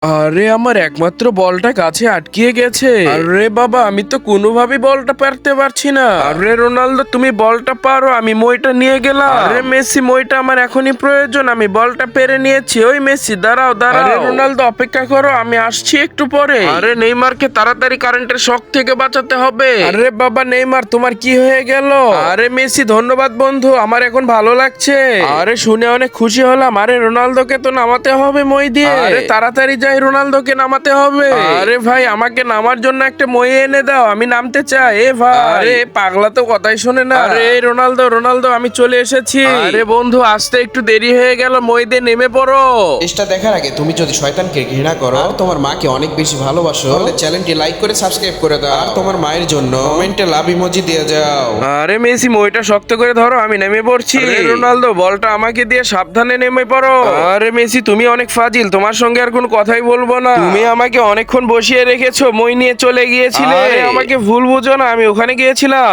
আরে আমার একমাত্র বলটা কাছে আটকিয়ে গেছে। আরে বাবা, আমি তো কোনোভাবেই বলটা পারতে পারছি না। আরে রোনালদো, তুমি বলটা পারো, আমি মইটা নিয়ে গেলাম। আরে মেসি, মইটা আমার এখনই প্রয়োজন, আমি বলটা পেরে নিয়েছি। ওই মেসি, দাঁড়াও দাঁড়াও। আরে রোনালদো, অপেক্ষা করো, আমি আসছি একটু পরে। আরে নেইমারকে তাড়াতাড়ি কারেন্টের শক থেকে বাঁচাতে হবে। আরে বাবা নেইমার, তোমার কি হয়ে গেল? আরে মেসি, ধন্যবাদ বন্ধু, আমার এখন ভালো লাগছে। আরে শুনে অনেক খুশি হলাম। আরে রোনালদোকে তো নামাতে হবে মই দিয়ে। আরে তাড়াতাড়ি যাই, রোনালদোকে নামাতে হবে। আরে ভাই, আমাকে নামার জন্য একটা মই এনে দাও, আমি নামতে চাই। এ ভাই, আরে পাগলা তো কথাই শোনে না। আরে রোনালদো রোনালদো, আমি চলে এসেছি। আরে বন্ধু, আসতে একটু দেরি হয়ে গেল, মই দিয়ে নেমে পড়ো। চেষ্টা দেখার আগে তুমি যদি শয়তানকে ঘৃণা করো আর তোমার মাকে অনেক বেশি ভালোবাসো, তাহলে চ্যানেলটি লাইক করে সাবস্ক্রাইব করে দাও আর তোমার মায়ের জন্য কমেন্টে লাভ ইমোজি দিয়ে যাও। আরে মেসি, মইটা শক্ত করে ধরো, আমি নেমে পড়ছি। রোনালদো, বলটা আমাকে দিয়ে সাবধানে নেমে পড়ো। আরে মেসি, তুমি অনেক ফাজিল, তোমার সঙ্গে আর কোনো কথাই বলবো না। তুমি আমাকে অনেকক্ষণ বসিয়ে রেখেছো, মই নিয়ে চলে গিয়েছিলে। আমাকে ভুল বুঝো না, আমি ওখানে গিয়েছিলাম।